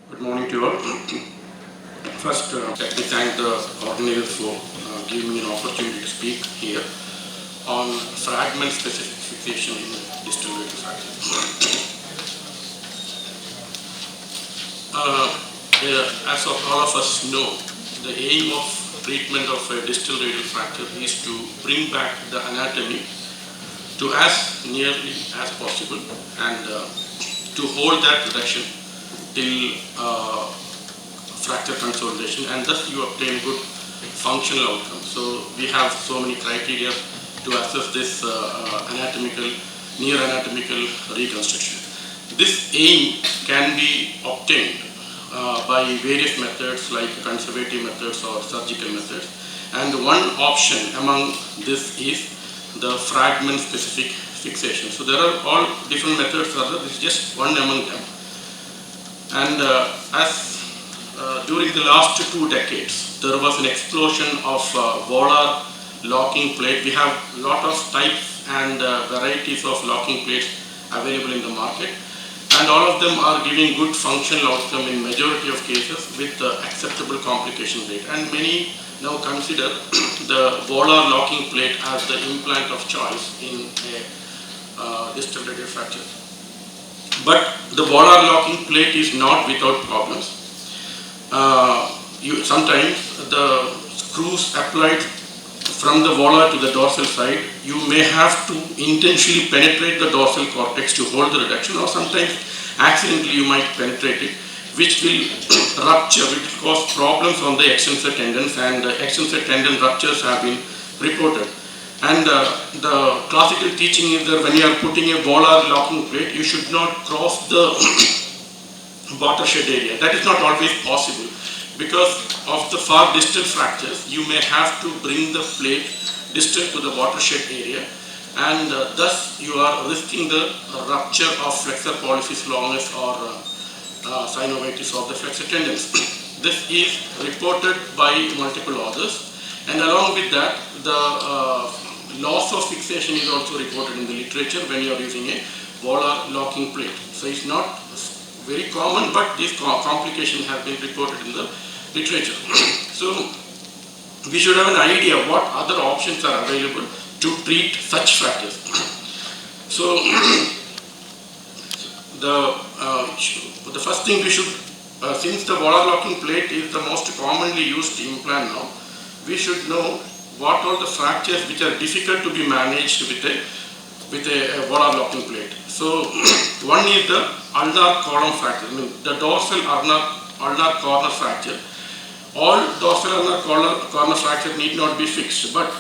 Good morning to you all. First, let me thank the organizers for giving me an opportunity to speak here on fragment-specific fixation in distal radial fracture. As all of us know, the aim of treatment of a distal radial fracture is to bring back the anatomy to as nearly as possible and to hold that reduction till fracture consolidation, and thus you obtain good functional outcome. So we have so many criteria to assess this near anatomical reconstruction. This aim can be obtained by various methods like conservative methods or surgical methods, and one option among this is the fragment specific fixation. So there are all different methods, this is just one among them. And during the last 2 decades, there was an explosion of volar locking plate. We have a lot of types and varieties of locking plates available in the market, and all of them are giving good functional outcome in majority of cases with acceptable complication rate. And many now consider the volar locking plate as the implant of choice in a distal radial fracture. But the volar locking plate is not without problems. Sometimes the screws applied from the volar to the dorsal side, you may have to intentionally penetrate the dorsal cortex to hold the reduction, or sometimes accidentally you might penetrate it, which will rupture, which will cause problems on the extensor tendons, and extensor tendon ruptures have been reported. And the classical teaching is that when you are putting a volar locking plate, you should not cross the watershed area. That is not always possible. Because of the far distal fractures, you may have to bring the plate distal to the watershed area, and thus you are risking the rupture of flexor pollicis longus or synovitis of the flexor tendons. This is reported by multiple authors, and along with that, the loss of fixation is also reported in the literature when you are using a volar locking plate. So it's not very common, but this complication has been reported in the literature. So we should have an idea what other options are available to treat such fractures. So the first thing we should, since the volar locking plate is the most commonly used implant now, we should know what are the fractures which are difficult to be managed with a volar locking plate. So one is the ulnar column fracture, the dorsal ulnar corner fracture. All dorsal ulnar corner fracture need not be fixed, but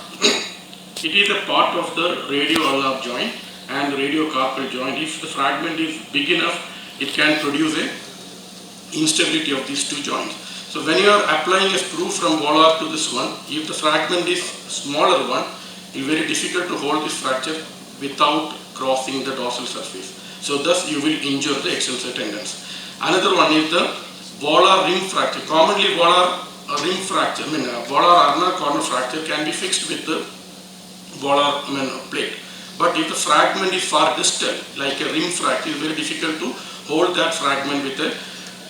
it is a part of the radio-ulnar joint and radiocarpal joint. If the fragment is big enough, it can produce a instability of these two joints. So when you are applying a screw from volar to this one, if the fragment is smaller one, it is very difficult to hold this fracture without crossing the dorsal surface. So thus you will injure the extensor tendons. Another one is the volar rim fracture. Commonly volar rim fracture, volar ulnar corner fracture can be fixed with the volar plate. But if the fragment is far distal, like a rim fracture, it is very difficult to hold that fragment with a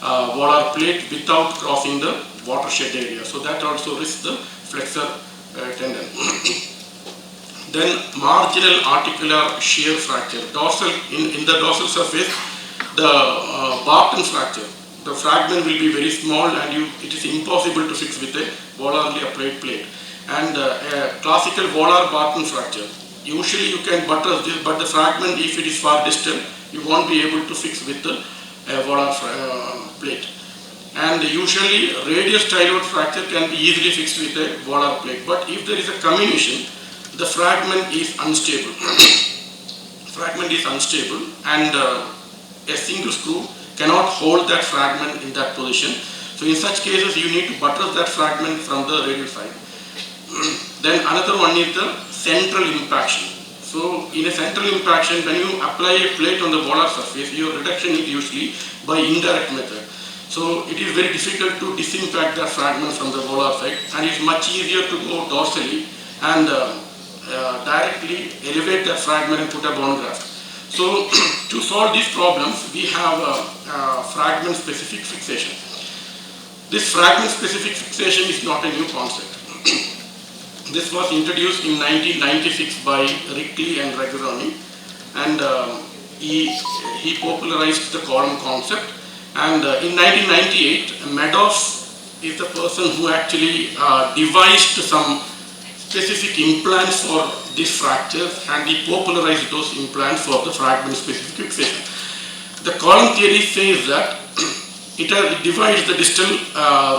volar plate without crossing the watershed area. So that also risks the flexor tendon. Then marginal articular shear fracture. In the dorsal surface, the Barton fracture. The fragment will be very small, and it is impossible to fix with a volarly applied plate. And a classical volar Barton fracture. Usually you can buttress this, but the fragment, if it is far distal, you won't be able to fix with the volar plate. And usually radial styloid fracture can be easily fixed with a volar plate. But if there is a comminution, the fragment is unstable. Fragment is unstable, and a single screw cannot hold that fragment in that position. So in such cases, you need to buttress that fragment from the radial side. Then another one is the central impaction. So in a central impaction, when you apply a plate on the volar surface, your reduction is usually by indirect method. So it is very difficult to disimpact that fragment from the volar side, and it's much easier to go dorsally and directly elevate that fragment and put a bone graft. So to solve these problems, we have fragment specific fixation. This fragment specific fixation is not a new concept. This was introduced in 1996 by Rickley and Regazzoni, and he popularized the column concept. And in 1998, Madoff is the person who actually devised some specific implants for these fractures, and he popularized those implants for the fragment specific fixation. The column theory says that it divides the distal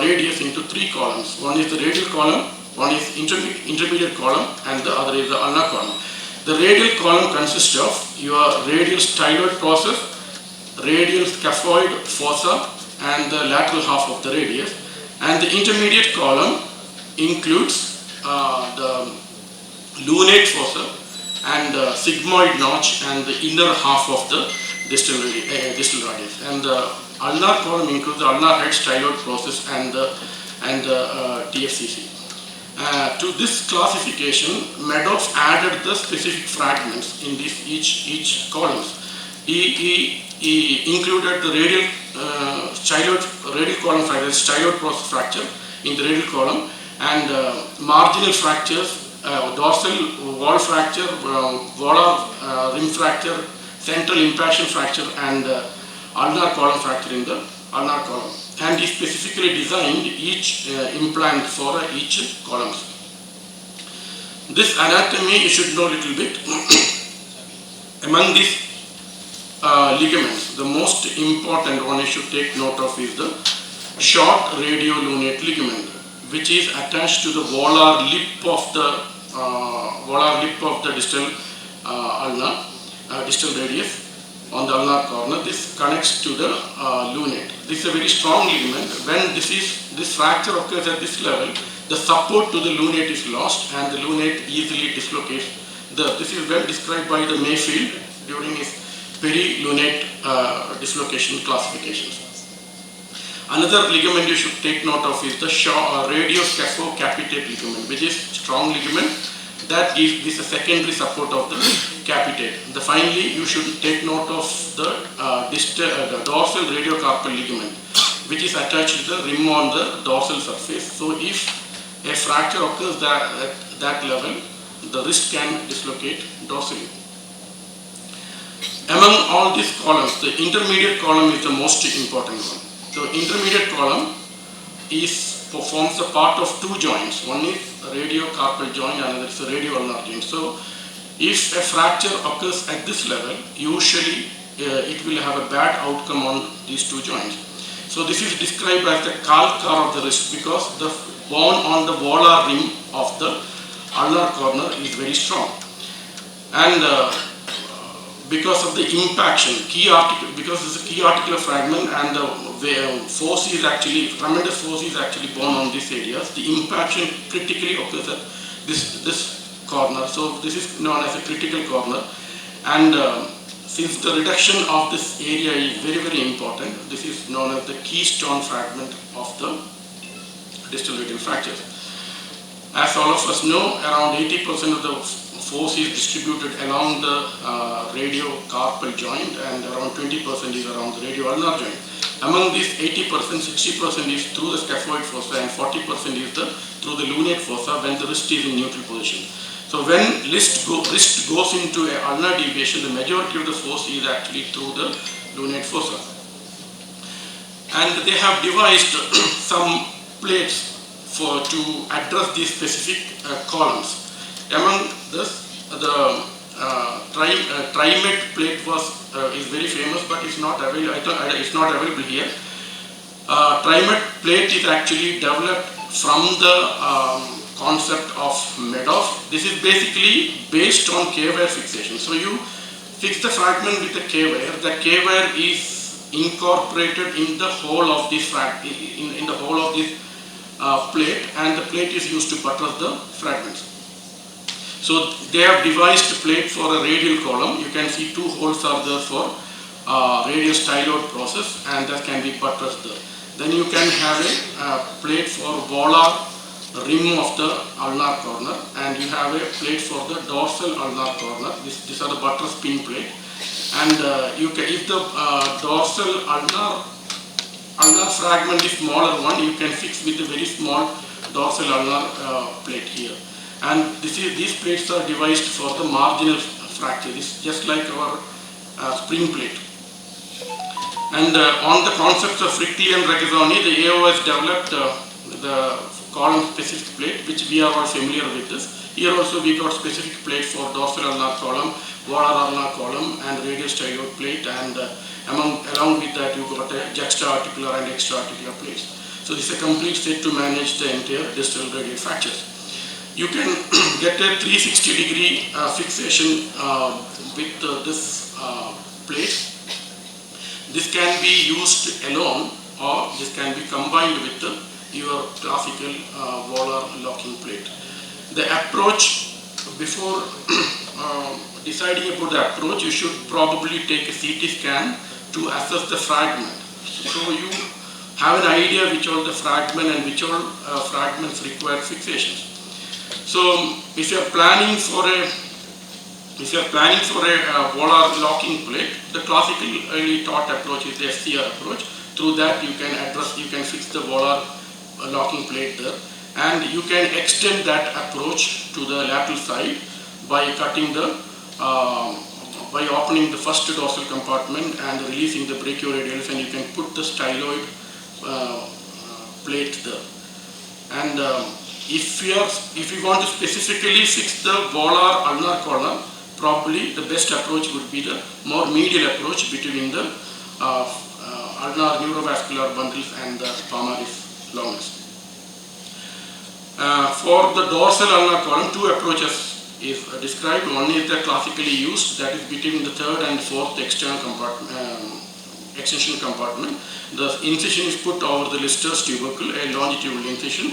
radius into three columns. One is the radial column, one is intermediate column, and the other is the ulnar column. The radial column consists of your radial styloid process, radial scaphoid fossa, and the lateral half of the radius. And the intermediate column includes the lunate fossa and sigmoid notch and the inner half of the distal radius. And the ulnar column includes the ulnar head styloid process and the TFCC. To this classification, Madoff added the specific fragments in this each columns. He included the radial column fracture, styloid process fracture in the radial column, and marginal fractures, dorsal wall fracture, volar rim fracture, central impaction fracture, and ulnar column fracture in the ulnar column. And he specifically designed each implant for each columns. This anatomy you should know a little bit. Among these ligaments, the most important one you should take note of is the short radiolunate ligament, which is attached to the volar lip of the distal ulnar, distal radius on the ulnar corner. This connects to the lunate. This is a very strong ligament. When this fracture occurs at this level, the support to the lunate is lost and the lunate easily dislocates. This is well described by the Mayfield during his perilunate dislocation classifications. Another ligament you should take note of is the radioscaphocapitate ligament, which is strong ligament that gives this a secondary support of the capitate. Finally, you should take note of the dorsal radiocarpal ligament, which is attached to the rim on the dorsal surface. So if a fracture occurs at that level, the wrist can dislocate dorsally. Among all these columns, the intermediate column is the most important one. The intermediate column forms a part of two joints. One is a radiocarpal joint, another is a radioulnar joint. So if a fracture occurs at this level, usually it will have a bad outcome on these two joints. So this is described as the calcar of the wrist because the bone on the volar rim of the ulnar corner is very strong. And because of the impaction, because it's a key articular fragment and the force is actually, tremendous force is actually borne on these areas, the impaction critically occurs at this corner. So this is known as a critical corner. And since the reduction of this area is very, very important, this is known as the keystone fragment of the distal radial fractures. As all of us know, around 80% of the force is distributed along the radiocarpal joint and around 20% is around the radioulnar joint. Among these 80%, 60% is through the scaphoid fossa and 40% is through the lunate fossa when the wrist is in neutral position. So when wrist goes into a ulnar deviation, the majority of the force is actually through the lunate fossa. And they have devised some plates to address these specific columns. Among this, the TriMet plate is very famous, but it's not available. It's not available here. TriMet plate is actually developed from the concept of Madoff. This is basically based on K-wire fixation. So you fix the fragment with a K-wire. The K-wire is incorporated in the whole of this in the whole of this plate, and the plate is used to buttress the fragments. So they have devised a plate for a radial column. You can see two holes are there for radial styloid process, and that can be buttressed there. Then you can have a plate for volar rim of the ulnar corner, and you have a plate for the dorsal ulnar corner. These are the buttress pin plate. And if the dorsal ulnar fragment is smaller one, you can fix with a very small dorsal ulnar plate here. And these plates are devised for the marginal fracture. This is just like our spring plate. And on the concepts of Frickley and Regazzoni, the AO has developed the column specific plate, which we are all familiar with this. Here also we got specific plate for dorsal ulnar column, volar ulnar column, and radial styloid plate, and along with that you got a juxta-articular and extra-articular plates. So this is a complete set to manage the entire distal radial fractures. You can get a 360-degree fixation with this plate. This can be used alone, or this can be combined with your classical volar locking plate. The approach, before deciding about the approach, you should probably take a CT scan to assess the fragment. So you have an idea which all the fragment and which all fragments require fixations. So if you are planning for a volar locking plate, the classically taught approach is the FCR approach. Through that you can fix the volar locking plate there, and you can extend that approach to the lateral side by cutting by opening the first dorsal compartment and releasing the brachioradials, and you can put the styloid plate there. And if you want to specifically fix the volar ulnar column, probably the best approach would be the more medial approach between the ulnar neurovascular bundles and the palmaris longus. For the dorsal ulnar column, two approaches is described. One is the classically used, that is between the third and fourth external extension compartment. The incision is put over the Lister's tubercle, a longitudinal incision,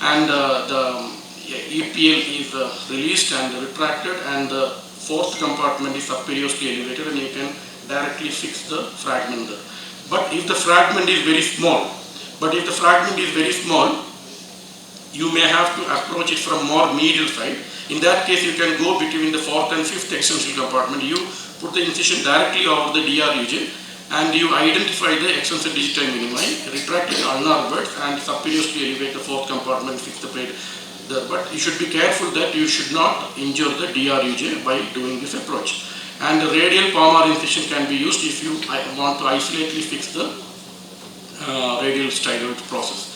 and the EPL is released and retracted, and the fourth compartment is subperiously elevated, and you can directly fix the fragment there. But if the fragment is very small, you may have to approach it from more medial side. In that case, you can go between the fourth and fifth extension compartment. You put the incision directly over the DRUJ, and you identify the extensor digiti minimi, retract the ulnar buds, and subperiously elevate the fourth compartment, fix the plate there. But you should be careful that you should not injure the DRUJ by doing this approach. And the radial palmar incision can be used if you want to isolately fix the radial styloid process.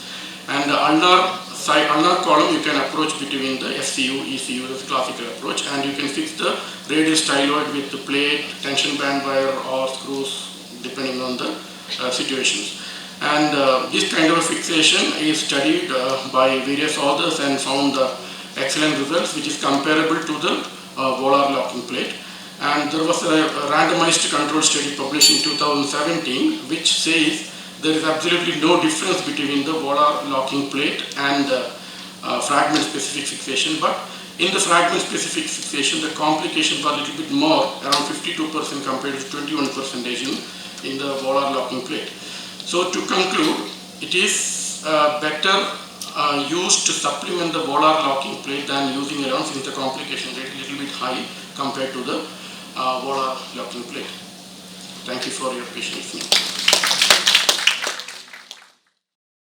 And the ulnar column you can approach between the FCU, ECU, that's the classical approach, and you can fix the radial styloid with the plate, tension band wire, or screws, depending on the situations. And this kind of fixation is studied by various authors and found excellent results, which is comparable to the volar locking plate. And there was a randomized control study published in 2017, which says there is absolutely no difference between the volar locking plate and fragment specific fixation. But in the fragment specific fixation, the complications are a little bit more, around 52% compared to 21% in the volar locking plate. So to conclude, it is better used to supplement the volar locking plate than using alone, since the complication rate is a little bit high compared to the volar locking plate. Thank you for your patience.